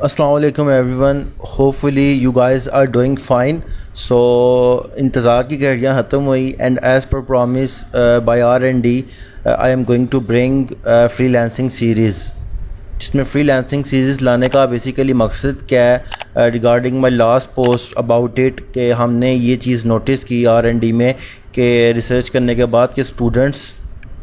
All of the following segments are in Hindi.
अस्सलाम वालेकुम everyone, hopefully you guys are doing fine. So इंतज़ार की घड़ियाँ ख़त्म हुई and as per promise by R&D I am going to bring freelancing series, जिसमें फ्रीलांसिंग सीरीज़ लाने का बेसिकली मकसद क्या है। Regarding my last post about it कि हमने ये चीज़ नोटिस की R&D में कि रिसर्च करने के बाद कि स्टूडेंट्स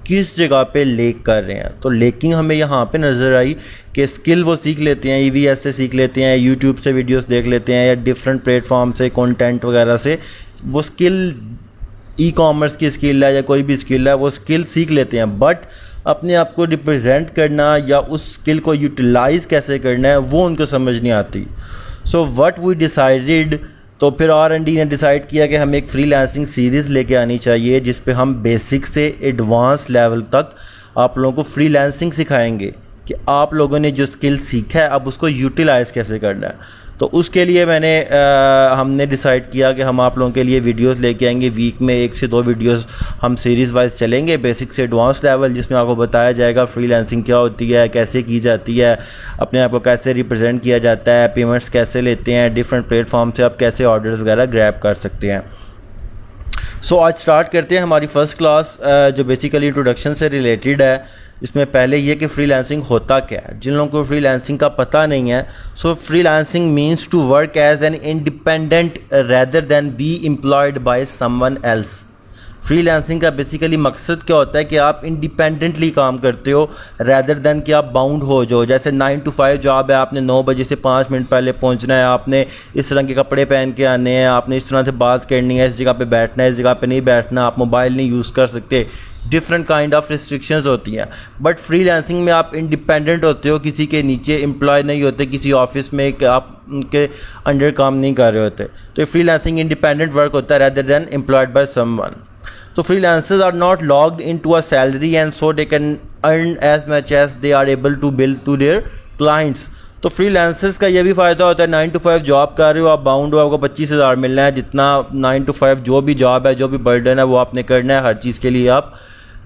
किस जगह पे लेक कर रहे हैं। तो लेकिंग हमें यहाँ पे नज़र आई कि स्किल वो सीख लेते हैं, EVS से सीख लेते हैं, यूट्यूब से वीडियोस देख लेते हैं या डिफरेंट प्लेटफॉर्म से कंटेंट वगैरह से वो स्किल, ई-कॉमर्स की स्किल है या कोई भी स्किल है, वो स्किल सीख लेते हैं। बट अपने आप को रिप्रेजेंट करना या उस स्किल को यूटिलाइज़ कैसे करना है वो उनको समझ नहीं आती। सो व्हाट वी डिसाइडेड, तो फिर R&D ने डिसाइड किया कि हमें एक फ्रीलांसिंग सीरीज़ लेके आनी चाहिए जिस पे हम बेसिक से एडवांस लेवल तक आप लोगों को फ्रीलांसिंग सिखाएंगे कि आप लोगों ने जो स्किल सीखा है अब उसको यूटिलाइज़ कैसे करना है। तो उसके लिए हमने डिसाइड किया कि हम आप लोगों के लिए वीडियोस लेके आएंगे। वीक में 1 से 2 वीडियोस हम सीरीज़ वाइज चलेंगे, बेसिक से एडवांस लेवल, जिसमें आपको बताया जाएगा फ्रीलांसिंग क्या होती है, कैसे की जाती है, अपने आप को कैसे रिप्रेजेंट किया जाता है, पेमेंट्स कैसे लेते हैं, डिफरेंट प्लेटफॉर्म से आप कैसे ऑर्डर्स वगैरह ग्रैब कर सकते हैं। सो आज स्टार्ट करते हैं हमारी फ़र्स्ट क्लास जो बेसिकली इंट्रोडक्शन से रिलेटेड है। इसमें पहले ये कि फ्रीलांसिंग होता क्या है, जिन लोगों को फ्रीलांसिंग का पता नहीं है। So freelancing means to work as an independent rather than be employed by someone else. Freelancing का बेसिकली मकसद क्या होता है कि आप इंडिपेंडेंटली काम करते हो रेदर देन कि आप बाउंड हो जाओ। जैसे 9 to 5 जॉब है, आपने 9 बजे से 5 मिनट पहले पहुंचना है, आपने इस तरह के कपड़े पहन के आने हैं, आपने इस तरह से बात करनी है, इस जगह पे बैठना है, इस जगह पे नहीं बैठना, आप मोबाइल नहीं यूज़ कर सकते, डिफरेंट काइंड ऑफ रिस्ट्रिक्शंस होती हैं। बट फ्रीलांसिंग में आप इंडिपेंडेंट होते हो, किसी के नीचे एम्प्लॉय नहीं होते, किसी ऑफिस में कि आप उनके अंडर काम नहीं कर रहे होते। तो फ्रीलांसिंग इंडिपेंडेंट वर्क होता है rather than employed by someone. So freelancers are not logged into a salary and so they can earn as much as they are able to bill to their clients. तो फ्रीलांसर्स का ये भी फ़ायदा होता है, 9 to 5 जॉब कर रहे हो, आप बाउंड हो, आपको 25,000 मिलना है, जितना 9 to 5 जो भी जॉब है, जो भी बर्डन है वो आपने करना है, हर चीज़ के लिए आप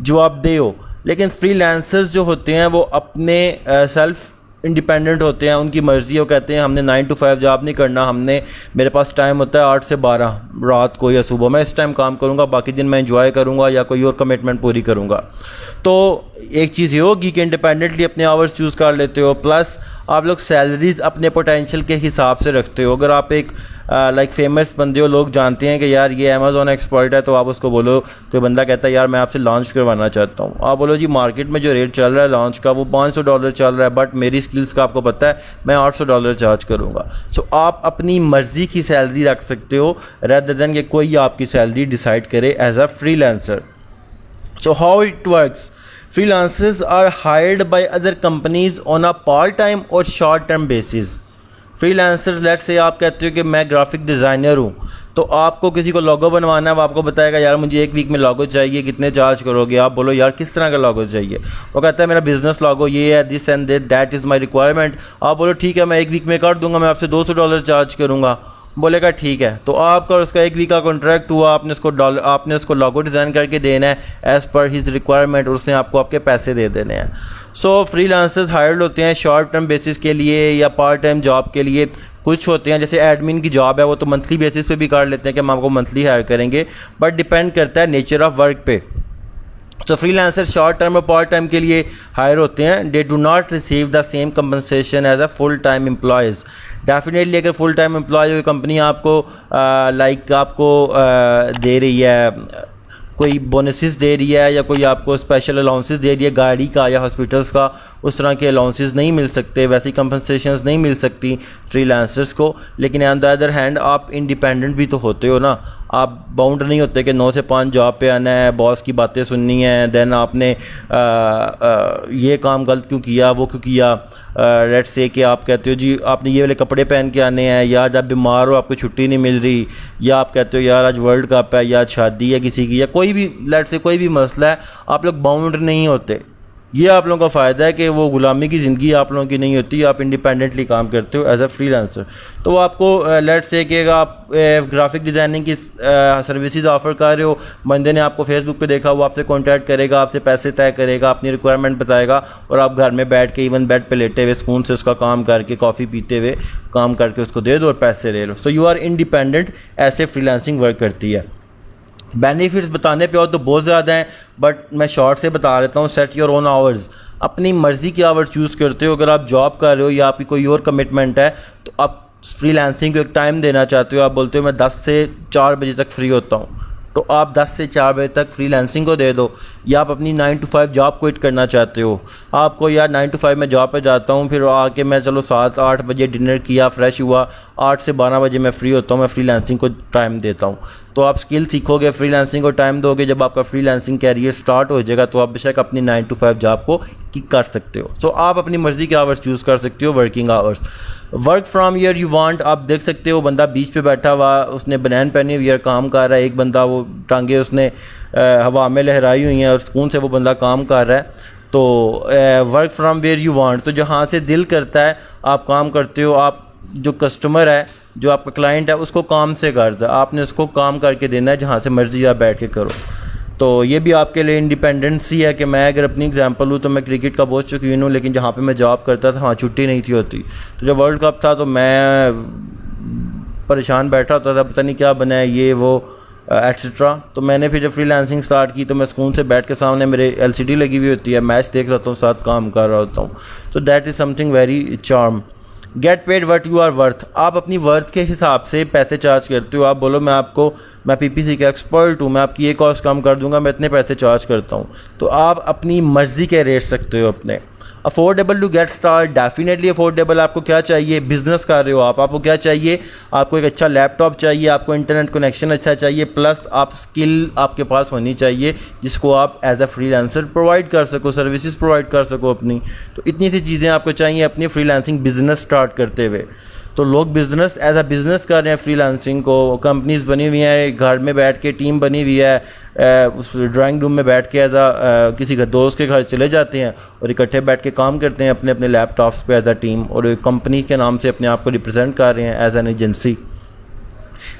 जवाबदेह हो। लेकिन फ्रीलांसर्स जो होते हैं वो अपने सेल्फ इंडिपेंडेंट होते हैं, उनकी मर्ज़ी। वो कहते हैं हमने 9 to 5 जॉब नहीं करना, मेरे पास टाइम होता है 8 से 12 रात को या सुबह, मैं इस टाइम काम करूँगा, बाकी दिन मैं एंजॉय करूँगा या कोई और कमिटमेंट पूरी करूँगा। तो एक चीज़ ये होगी कि इंडिपेंडेंटली अपने आवर्स चूज़ कर लेते हो, प्लस आप लोग सैलरीज़ अपने पोटेंशियल के हिसाब से रखते हो। अगर आप एक लाइक फेमस बंदे हो, लोग जानते हैं कि यार ये अमेज़ॉन एक्सपर्ट है, तो आप उसको बोलो, कोई बंदा कहता है यार मैं आपसे लॉन्च करवाना चाहता हूँ, आप बोलो जी मार्केट में जो रेट चल रहा है लॉन्च का वो $500 चल रहा है, बट मेरी स्किल्स का आपको पता है मैं $800 चार्ज करूँगा। सो आप अपनी मर्ज़ी की सैलरी रख सकते हो रेदर देन कि कोई आपकी सैलरी डिसाइड करे as a freelancer. So how it works, freelancers are hired by other companies on a part-time और short-term basis. Freelancers let's say आप कहते हो कि मैं ग्राफिक डिज़ाइनर हूँ, तो आपको किसी को लोगो बनवाना है, वो आपको बताएगा यार मुझे 1 वीक में लोगो चाहिए, कितने चार्ज करोगे? आप बोलो यार किस तरह का लोगो चाहिए? वो कहता है मेरा बिजनेस लोगो ये है, this and that is my requirement. आप बोलो ठीक है मैं 1 वीक में कर दूंगा, मैं आपसे $200 चार्ज करूँगा। बोलेगा ठीक है। तो आपका उसका 1 वीक का कॉन्ट्रैक्ट हुआ, आपने उसको लोगो डिज़ाइन करके देना है एज़ पर हिज रिक्वायरमेंट, और उसने आपको आपके पैसे दे देने हैं। सो फ्रीलांसर्स हायर्ड होते हैं शॉर्ट टर्म बेसिस के लिए या पार्ट टाइम जॉब के लिए। कुछ होते हैं जैसे एडमिन की जॉब है, वो तो मंथली बेसिस पे भी कर लेते हैं कि हम आपको मंथली हायर करेंगे, बट डिपेंड करता है नेचर ऑफ वर्क पे। तो फ्रीलांसर शॉर्ट टर्म और पार्ट टाइम के लिए हायर होते हैं। They do not receive the same compensation as a full time employees. Definitely अगर फुल टाइम एम्प्लॉय हो, कंपनी आपको दे रही है, कोई बोनसेस दे रही है या कोई आपको स्पेशल अलाउंसेस दे रही है गाड़ी का या हॉस्पिटल्स का, उस तरह के अलाउंसेस नहीं मिल सकते, वैसी कंपनसेशंस नहीं मिल सकती फ्रीलांसर्स को। लेकिन ऑन द अदर हैंड आप इंडिपेंडेंट भी तो होते हो ना, आप बाउंड नहीं होते कि 9 से 5 जॉब पे आना है, बॉस की बातें सुननी है, देन आपने ये काम गलत क्यों किया, वो क्यों किया। लेट्स से कि आप कहते हो जी आपने ये वाले कपड़े पहन के आने हैं, या जब बीमार हो आपको छुट्टी नहीं मिल रही, या आप कहते हो यार आज वर्ल्ड कप है, या शादी है किसी की, या कोई भी लेट्स से कोई भी मसला है, आप लोग बाउंड नहीं होते। ये आप लोगों का फ़ायदा है कि वो ग़ुलामी की ज़िंदगी आप लोगों की नहीं होती, आप इंडिपेंडेंटली काम करते हो एज अ फ्रीलांसर। तो आपको लेट्स से कि आप ग्राफिक डिज़ाइनिंग की सर्विसेज ऑफ़र कर रहे हो, बंदे ने आपको फेसबुक पे देखा, वो आपसे कॉन्टैक्ट करेगा, आपसे पैसे तय करेगा, अपनी रिक्वायरमेंट बताएगा और आप घर में बैठ के इवन बेड पे लेटे हुए सुकून से उसका काम करके कॉफ़ी पीते हुए काम करके उसको दे दो और पैसे ले लो। सो यू आर इंडिपेंडेंट, ऐसे फ्रीलांसिंग वर्क करती है। बेनिफिट्स बताने पे और तो बहुत ज़्यादा हैं, बट मैं शॉर्ट से बता देता हूँ। सेट योर ओन आवर्स, अपनी मर्ज़ी के आवर्स चूज़ करते हो। अगर आप जॉब कर रहे हो या आपकी कोई और कमिटमेंट है तो आप फ्रीलांसिंग को एक टाइम देना चाहते हो, आप बोलते हो मैं 10 से 4 बजे तक फ्री होता हूँ, तो आप 10 से 4 बजे तक फ्रीलांसिंग को दे दो। या आप अपनी 9 to 5 जॉब क्विट करना चाहते हो, आपको यार 9 to 5 मैं जॉब पे जाता हूँ, फिर आके मैं चलो 7-8 बजे डिनर किया, फ्रेश हुआ, 8 से 12 बजे मैं फ्री होता हूँ, मैं फ्रीलांसिंग को टाइम देता हूँ। तो आप स्किल सीखोगे, फ्रीलांसिंग को टाइम दोगे, जब आपका फ्रीलांसिंग कैरियर स्टार्ट हो जाएगा तो आप बेशक अपनी 9 to 5 जॉब को किक कर सकते हो। सो आप अपनी मर्ज़ी के आवर्स चूज़ कर सकते हो, working hours. Work from year you want, आप देख सकते हो बंदा बीच पे बैठा हुआ, उसने बनैन पहनी हुई है, काम कर रहा है। एक बंदा वो टांगे उसने हवा में लहराई हुई हैं और सुकून से वो बंदा काम कर रहा है। तो work from where you want, तो जहाँ से दिल करता है आप काम करते हो। आप जो कस्टमर है, जो आपका क्लाइंट है, उसको काम से कर दो, आपने उसको काम करके देना है, जहाँ से मर्ज़ी आप बैठ के करो। तो ये भी आपके लिए इंडिपेंडेंसी है कि मैं अगर अपनी एग्जांपल लूँ तो मैं क्रिकेट का बहुत शौकीन हूँ, लेकिन जहाँ पे मैं जॉब करता था वहाँ छुट्टी नहीं थी होती। तो जब वर्ल्ड कप था तो मैं परेशान बैठा होता था, पता नहीं क्या बना है ये वो एक्सेट्रा। तो मैंने फिर जब फ्रीलांसिंग स्टार्ट की तो मैं सुकून से बैठ के, सामने मेरे LCD लगी हुई होती है, मैच देख रहा हूँ, साथ काम कर रहा होता हूँ। तो that is something very charm. Get paid what you are worth, आप अपनी वर्थ के हिसाब से पैसे चार्ज करते हो। आप बोलो मैं PPC का एक्सपर्ट हूँ, मैं आपकी ये कॉस्ट कम कर दूंगा, मैं इतने पैसे चार्ज करता हूँ। तो आप अपनी मर्ज़ी के रेट सकते हो अपने। Affordable to get start, definitely affordable. आपको क्या चाहिए, बिज़नेस कर रहे हो आपको क्या चाहिए, आपको एक अच्छा लैपटॉप चाहिए, आपको इंटरनेट कनेक्शन अच्छा चाहिए, प्लस आप स्किल आपके पास होनी चाहिए जिसको आप एज अ फ्रीलांसर प्रोवाइड कर सको, सर्विसेज प्रोवाइड कर सको अपनी। तो इतनी सी चीज़ें आपको चाहिए अपनी फ्रीलांसिंग बिजनेस स्टार्ट करते हुए। तो लोग बिज़नेस एज अ बिज़नेस कर रहे हैं फ्रीलांसिंग को, कंपनीज़ बनी हुई हैं, घर में बैठ के टीम बनी हुई है, उस ड्राइंग रूम में बैठ के एज अ किसी दोस्त के घर चले जाते हैं और इकट्ठे बैठ के काम करते हैं अपने अपने लैपटॉप्स पे एज अ टीम, और कंपनी के नाम से अपने आप को रिप्रेजेंट कर रहे हैं as an agency.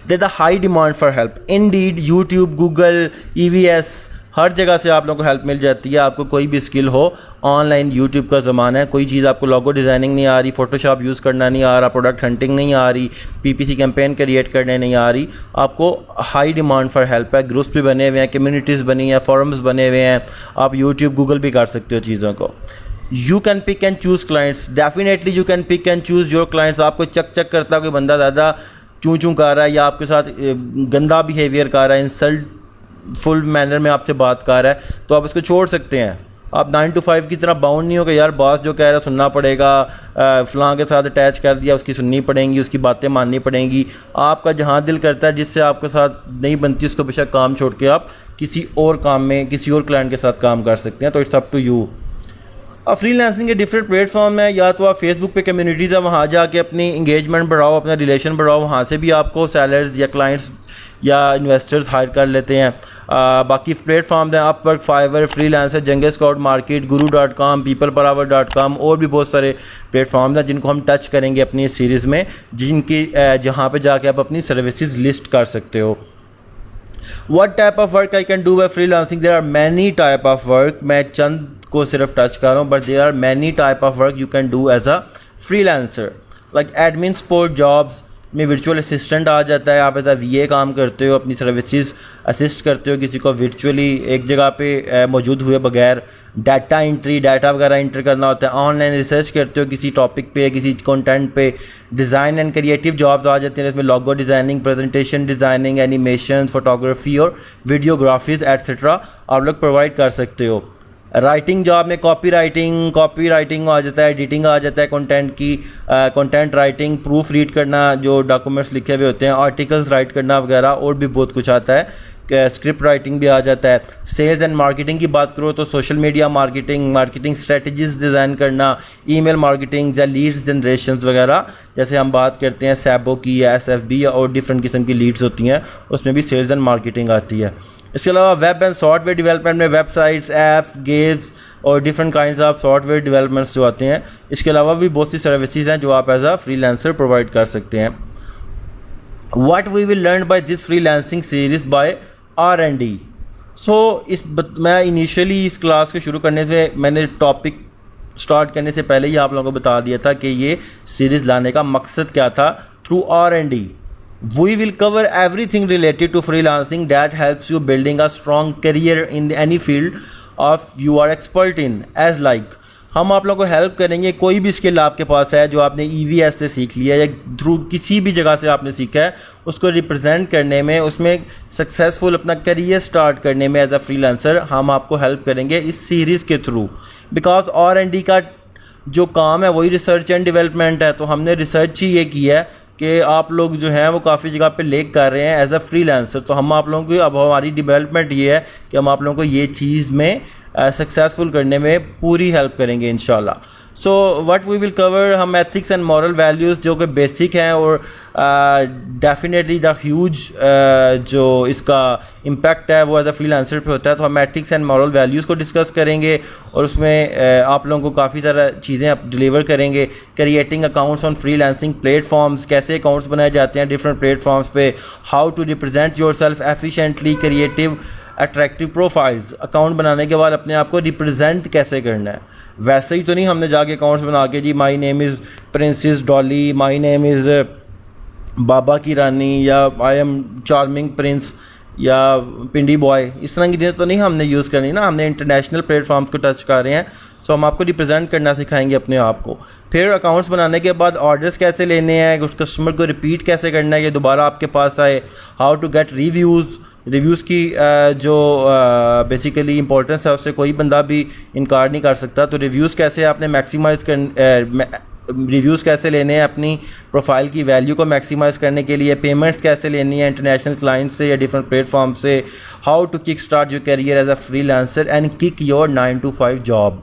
There the high demand for help, Indeed, YouTube, Google, EVS, हर जगह से आप लोगों को हेल्प मिल जाती है। आपको कोई भी स्किल हो, ऑनलाइन यूट्यूब का ज़माना है, कोई चीज़ आपको लोगो डिज़ाइनिंग नहीं आ रही, फ़ोटोशॉप यूज़ करना नहीं आ रहा, प्रोडक्ट हंटिंग नहीं आ रही, PPC कैंपेन क्रिएट करने नहीं आ रही, आपको हाई डिमांड फॉर हेल्प है। ग्रुप्स भी बने हुए हैं, कम्युनिटीज़ बनी हैं, फोरम्स बने हुए हैं, आप यूट्यूब, गूगल भी कर सकते हो चीज़ों को। You can pick and choose clients, definitely you can pick and choose your clients. आपको चक करता है कोई बंदा ज़्यादा चूँ चूँ कर रहा है या आपके साथ गंदा बिहेवियर कर रहा है, इंसल्ट फुल मैनर में आपसे बात कर रहा है, तो आप उसको छोड़ सकते हैं। आप 9 to 5 की तरह बाउंड नहीं हो कि यार बॉस जो कह रहा है सुनना पड़ेगा, फ़लाँ के साथ अटैच कर दिया, उसकी सुननी पड़ेंगी, उसकी बातें माननी पड़ेंगी। आपका जहाँ दिल करता है, जिससे आपके साथ नहीं बनती उसको बेशक काम छोड़ के आप किसी और काम में, किसी और क्लाइंट के साथ काम कर सकते हैं। तो इट्स अप टू यू। अब फ्रीलांसिंग के डिफरेंट प्लेटफॉर्म है, या तो आप फेसबुक पे कम्युनिटीज़ है, वहाँ जाके अपनी इंगेजमेंट बढ़ाओ, अपना रिलेशन बढ़ाओ, वहाँ से भी आपको सेलर्स या क्लाइंट्स या इन्वेस्टर्स हायर कर लेते हैं। बाकी प्लेटफॉर्म हैं Upwork, Fiverr, Freelancer, Jungle Scout market, guru.com, peoplepower.com, और भी बहुत सारे प्लेटफॉर्म हैं जिनको हम टच करेंगे अपनी इस सीरीज़ में, जिनकी जहाँ पे जाके आप अपनी सर्विसेज लिस्ट कर सकते हो। What type of work I can do by freelancing? There are many type of work. मैं चंद को सिर्फ टच कर रहा हूँ, but there are many type of work you can do as a freelancer. Like admin support jobs में वर्चुअल असिस्टेंट आ जाता है, आप एज अ VA काम करते हो, अपनी सर्विसेज असिस्ट करते हो किसी को वर्चुअली एक जगह पे मौजूद हुए बगैर। डाटा एंट्री, डाटा वगैरह एंटर करना होता है। ऑनलाइन रिसर्च करते हो किसी टॉपिक पे, किसी कंटेंट पे। डिज़ाइन एंड क्रिएटिव जॉब्स आ जाते हैं, इसमें logo designing, presentation designing, animation, photography और वीडियोग्राफीज एट्सेट्रा आप लोग प्रोवाइड कर सकते हो। राइटिंग जॉब में कॉपी राइटिंग आ जाता है, एडिटिंग आ जाता है कंटेंट की, कंटेंट राइटिंग, प्रूफ रीड करना, जो डॉक्यूमेंट्स लिखे हुए होते हैं, आर्टिकल्स राइट करना वगैरह, और भी बहुत कुछ आता है। स्क्रिप्ट राइटिंग भी आ जाता है। सेल्स एंड मार्केटिंग की बात करो तो social media marketing strategies design करना, ईमेल मार्केटिंग या लीड्स जनरेशन वगैरह, जैसे हम बात करते हैं सैबो की या SFB या और डिफरेंट किस्म की लीड्स होती हैं, उसमें भी सेल्स एंड मार्केटिंग आती है। इसके अलावा वेब एंड सॉफ्टवेयर डेवलपमेंट में वेबसाइट्स, ऐप्स, गेम्स, और different kinds of software developments जो आते हैं। इसके अलावा भी बहुत सी सर्विसेज हैं जो आप एज आ फ्रीलांसर प्रोवाइड कर सकते हैं। What we will learn by this freelancing series by R&D। सो मैं इनिशियली इस क्लास को शुरू करने से मैंने टॉपिक स्टार्ट करने से पहले ही आप लोगों को बता दिया था कि ये सीरीज़ लाने का मकसद क्या था। Through R&D we will cover everything related to freelancing that helps you building a strong career in any field of you are expert in, as like हम आप लोगों को हेल्प करेंगे। कोई भी स्किल आपके पास है जो आपने EVS से सीख लिया या थ्रू किसी भी जगह से आपने सीखा है, उसको रिप्रेजेंट करने में, उसमें सक्सेसफुल अपना करियर स्टार्ट करने में एज अ फ्रीलांसर हम आपको हेल्प करेंगे इस सीरीज़ के थ्रू। बिकॉज R&D का जो काम है वही रिसर्च एंड डेवलपमेंट है। तो हमने रिसर्च ही ये किया है कि आप लोग जो हैं वो काफ़ी जगह पे लेक कर रहे हैं एज अ फ्रीलांसर। तो हम आप लोगों की अब हमारी डेवलपमेंट ये है कि हम आप लोगों को ये चीज़ में सक्सेसफुल करने में पूरी हेल्प करेंगे इंशाल्लाह। So what we will cover, हम एथिक्स एंड मॉरल वैल्यूज़ जो कि बेसिक हैं और डेफिनेटली द ह्यूज जो इसका इम्पैक्ट है वो एज अ फ्रीलांसर पे होता है। तो हम एथिक्स एंड मॉरल वैल्यूज़ को डिस्कस करेंगे और उसमें आप लोगों को काफ़ी सारा चीज़ें आप डिलीवर करेंगे। Creating accounts on freelancing platforms, कैसे अकाउंट्स बनाए जाते हैं डिफरेंट प्लेटफॉर्म्स पे, how to represent yourself efficiently, creative attractive profiles, account बनाने के बाद अपने आप को रिप्रेजेंट कैसे करना है। वैसे ही तो नहीं हमने जाके अकाउंट्स बना के जी my name is princess Dolly, my name is बाबा की रानी या आई एम चार्मिंग प्रिंस या पिंडी बॉय, इस तरह की चीज़ें तो नहीं हमने यूज़ करनी ना। हमने इंटरनेशनल प्लेटफॉर्म्स को टच कर रहे हैं। सो हम आपको रिप्रेजेंट करना सिखाएंगे अपने आप को। फिर अकाउंट्स बनाने के बाद ऑर्डर्स कैसे लेने हैं, उस कस्टमर को रिपीट कैसे करना है कि दोबारा आपके पास आए, हाउ टू गेट रिव्यूज़ की जो बेसिकली इंपॉर्टेंस है उससे कोई बंदा भी इनकार नहीं कर सकता। तो रिव्यूज़ कैसे आपने मैक्सिमाइज़ रिव्यूज़ कैसे लेने हैं अपनी प्रोफाइल की वैल्यू को मैक्सिमाइज़ करने के लिए, पेमेंट्स कैसे लेनी है इंटरनेशनल क्लाइंट से या डिफरेंट प्लेटफॉर्म से, how to kick start your career as a freelancer and kick your 9 to 5 job.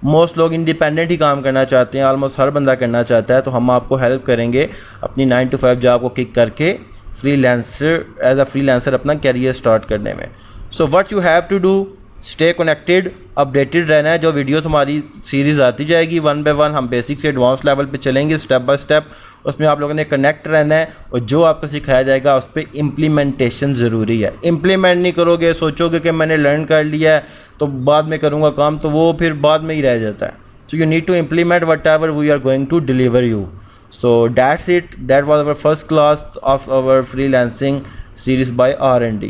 Most लोग इंडिपेंडेंट ही काम करना चाहते हैं, ऑलमोस्ट हर बंदा करना चाहता है। तो हम आपको हेल्प करेंगे अपनी 9 to 5 जॉब को किक करके एज अ फ्रीलांसर अपना करियर स्टार्ट करने में। So what you have to do, stay connected, updated रहना है। जो वीडियोस हमारी सीरीज़ आती जाएगी 1 by 1 हम बेसिक से एडवांस लेवल पे चलेंगे स्टेप बाय स्टेप। उसमें आप लोगों ने कनेक्ट रहना है और जो आपको सिखाया जाएगा उस पर इम्प्लीमेंटेशन ज़रूरी है। इम्प्लीमेंट नहीं करोगे, सोचोगे कि मैंने लर्न कर लिया है तो बाद में करूँगा काम, तो वो फिर बाद में ही रह जाता है। So you need to implement whatever we are going to deliver you. So that's it. That was our first class of our freelancing series by R&D.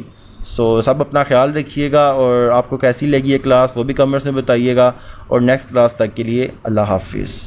So सब अपना ख्याल रखिएगा और आपको कैसी लगी ये क्लास वो भी कमेंट्स में बताइएगा। और नेक्स्ट क्लास तक के लिए अल्लाह हाफिज़।